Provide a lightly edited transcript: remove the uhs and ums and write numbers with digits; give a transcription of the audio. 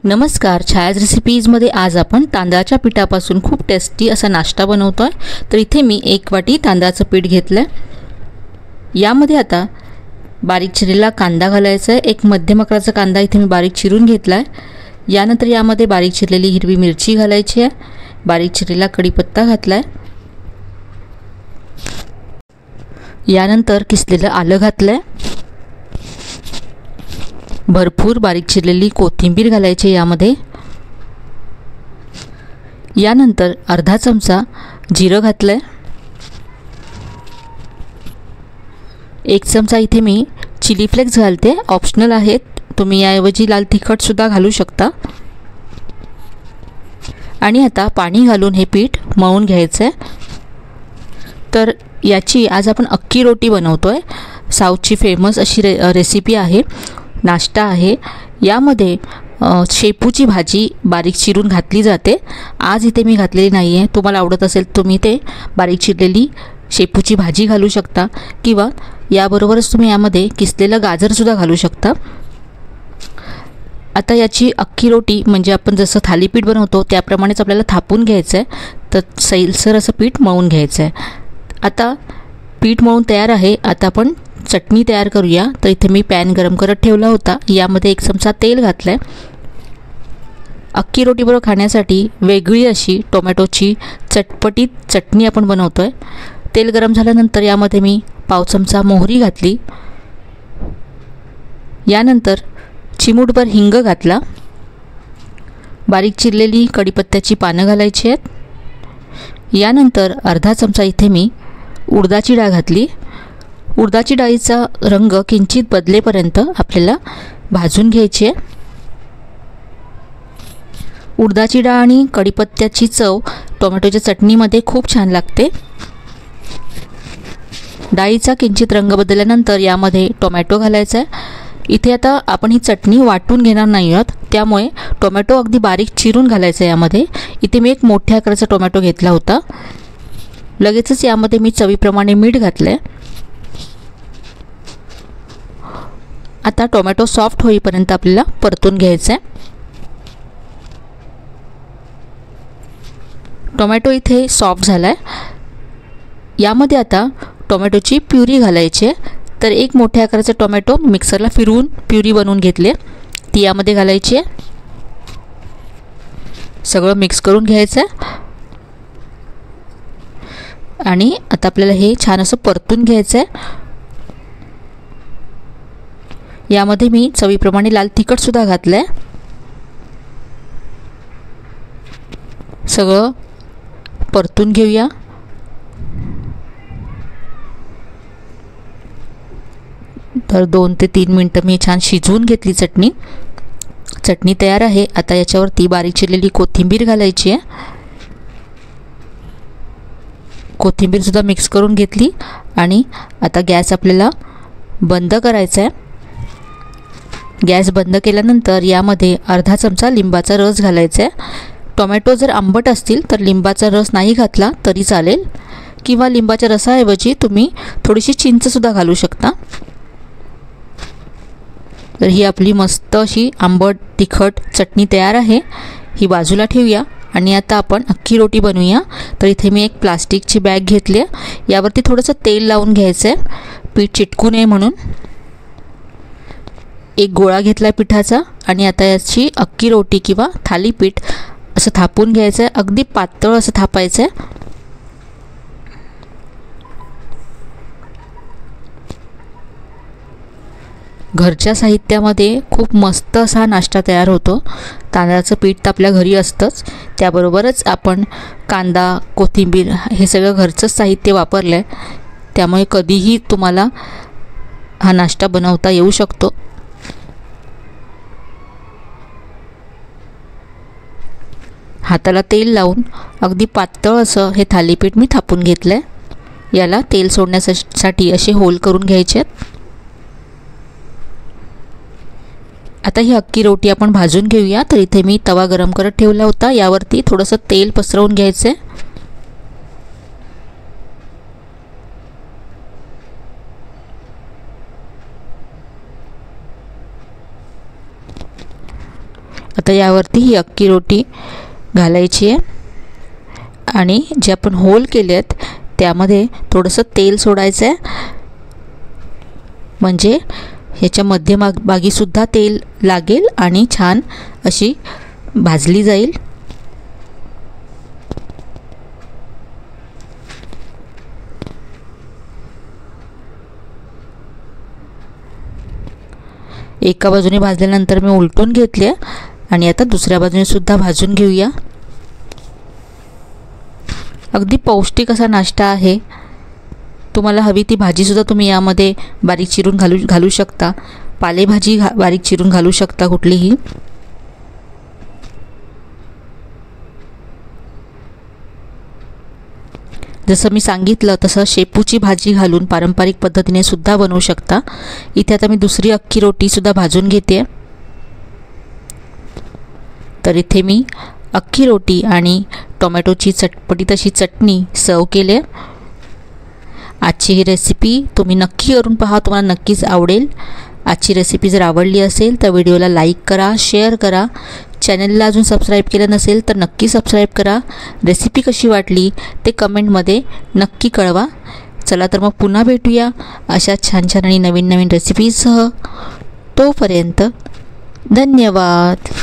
नमस्कार, छायाज रेसिपीजमध्ये आज आपण तांदळाच्या पिठापासून खूप टेस्टी असा नाश्ता बनवतोय। तर इथे मी 1 वाटी तांदळाचं पीठ घेतलंय। यामध्ये आता बारीक चिरलेला कांदा घालायचा आहे। एक मध्यम आकाराचा कांदा इथे मी बारीक चिरून घेतलाय। यानंतर यामध्ये बारीक चिरलेली हिरवी मिरची घालायची आहे। बारीक चिरलेला कढीपत्ता घातलाय। यानंतर किसलेलं आलं घातलंय। भरपूर बारीक चिरलेली कोथिंबीर घालायची यामध्ये। यानंतर अर्धा चमचा जिरं घातलंय। 1 चमचा इथे मी चिली फ्लेक्स घालते, ऑप्शनल आहेत, तुम्ही याऐवजी लाल तिखट सुद्धा घालू शकता। आणि आता पाणी घालून हे पीठ मळून घ्यायचं आहे। तर याची आज आपण अख्खी रोटी बनवतोय। साऊथची फेमस अशी रेसिपी आहे, नाश्ता आहे। यामध्ये शेपूची भाजी बारीक चिरून घातली जाते। आज इथे मी घातलेली नाही आहे, तुम्हाला आवडत असेल तुम्ही ते बारीक चिरलेली शेपूची भाजी घालू शकता किंवा याबरोबरच तुम्ही यामध्ये किसलेलं गाजरसुद्धा घालू शकता। आता याची अख्खी रोटी म्हणजे आपण जसं थालीपीठ बनवतो त्याप्रमाणेच आपल्याला थापून घ्यायचं आहे। तर सैलसर असं पीठ मळून घ्यायचं आहे। आता पीठ मळून तयार आहे। आता आपण चटणी तयार करूया। तर इथे मी पॅन गरम करत ठेवला होता। यामध्ये 1 चमचा तेल घातलंय। अख्खी रोटीबरोबर खाण्यासाठी वेगळी अशी टोमॅटोची चटपटीत चटणी आपण बनवतोय। तेल गरम झाल्यानंतर यामध्ये मी पाव चमचा मोहरी घातली। यानंतर चिमूटभर हिंग घातला। बारीक चिरलेली कढीपत्त्याची पानं घालायची आहेत। यानंतर अर्धा चमचा इथे मी उडदाची डाळ घातली। उडदाची डाळीचा रंग किंचित बदलेपर्यंत आपल्याला भाजून घ्यायची आहे। उडदाची डाळ आणि कढीपत्त्याची चव टोमॅटोच्या चटणीमध्ये खूप छान लागते। डाळीचा किंचित रंग बदलल्यानंतर यामध्ये टोमॅटो घालायचा आहे। इथे आता आपण ही चटणी वाटून घेणार नाही आहोत, त्यामुळे टोमॅटो अगदी बारीक चिरून घालायचा आहे यामध्ये। इथे मी एक मोठ्या आकाराचा टोमॅटो घेतला होता। लगेचच यामध्ये मी चवीप्रमाणे मीठ घातले। आता टोमॅटो सॉफ्ट होईपर्यंत आपल्याला परतून घ्यायचं आहे। टोमॅटो इथे सॉफ्ट झाला आहे। यामध्ये आता टोमॅटोची प्युरी घालायची आहे। तर एक मोठ्या आकाराचा टोमॅटो मिक्सरला फिरवून प्युरी बनवून घेतली, ती यामध्ये घालायची आहे। सगळं मिक्स करून घ्यायचं आहे आणि आता आपल्याला हे छान असं परतून घ्यायचं आहे। यामध्ये मी चवीप्रमाणे लाल तिखट सुद्धा घातलं आहे। सगळं परतून घेऊया। तर 2 ते 3 मिनिटं मी छान शिजवून घेतली चटणी। चटणी तयार आहे। आता याच्यावरती बारीक चिरलेली कोथिंबीर घालायची आहे। कोथिंबीर सुद्धा मिक्स करून घेतली आणि आता गॅस आपल्याला बंद करायचा आहे। गॅस बंद केल्यानंतर यामध्ये अर्धा चमचा लिंबाचा रस घालायचा आहे। टोमॅटो जर आंबट असतील तर लिंबाचा रस नाही घातला तरी चालेल किंवा लिंबाच्या रसाऐवजी तुम्ही थोडीशी चिंचसुद्धा घालू शकता। तर ही आपली मस्त अशी आंबट तिखट चटणी तयार आहे। ही बाजूला ठेवूया आणि आता आपण अख्खी रोटी बनवूया। तर इथे मी एक प्लास्टिकची बॅग घेतली आहे। यावरती थोडंसं तेल लावून घ्यायचं आहे, पीठ चिटकू नये म्हणून। एक गोळा घेतला पिठाचा आणि आता याची अख्खी रोटी किंवा थालीपीठ असं थापून घ्यायचं आहे। अगदी पातळ असं थापायचं आहे। घरच्या साहित्यामध्ये खूप मस्त असा नाश्ता तयार होतो। तांदळाचं पीठ तर आपल्या घरी असतंच, त्याबरोबरच आपण कांदा कोथिंबीर हे सगळं घरचंच साहित्य वापरलं आहे, त्यामुळे कधीही तुम्हाला हा नाश्ता बनवता येऊ शकतो। हाताला तेल लावून अगदी पातळ असं हे थालीपीठ मी थापून घेतलं आहे। याला तेल सोडण्यासाठी असे होल करून घ्यायचे आहेत। आता ही अख्खी रोटी आपण भाजून घेऊया। तर इथे मी तवा गरम करत ठेवला होता, यावरती थोडंसं तेल पसरवून घ्यायचं आहे। आता यावरती ही अख्खी रोटी घालायची आहे आणि जे आपण होल केले आहेत त्यामध्ये थोडंसं तेल सोडायचं आहे, म्हणजे ह्याच्या मध्यभागीसुद्धा तेल लागेल आणि छान अशी भाजली जाईल। एका बाजूने भाजल्यानंतर मी उलटून घेतले आणि आता दुसऱ्या बाजूने सुद्धा भाजून घेऊया। अगदी पौष्टिक असा नाश्ता आहे। तुम्हाला हवी ती भाजीसुद्धा तुम्ही यामध्ये बारीक चिरून घालू शकता, पालेभाजी बारीक चिरून घालू शकता कुठलीही। जसं मी सांगितलं तसं शेपूची भाजी घालून पारंपरिक पद्धतीने सुद्धा बनवू शकता। इथे आता मी दुसरी अख्खी रोटी सुद्धा भाजून घेते। तर इथे मी अख्खी रोटी आणि टोमॅटोची चटपटीत अशी चटणी सर्व केले। आजची ही रेसिपी तुम्ही नक्की करून पहा, तुम्हाला नक्कीच आवडेल। आजची रेसिपी जर आवडली असेल तर व्हिडिओला लाईक करा, शेअर करा। चॅनलला अजून सबस्क्राईब केलं नसेल तर नक्की सबस्क्राईब करा। रेसिपी कशी वाटली ते कमेंटमध्ये नक्की कळवा। चला तर मग पुन्हा भेटूया अशा छान छान आणि नवीन नवीन रेसिपीसह। तोपर्यंत धन्यवाद।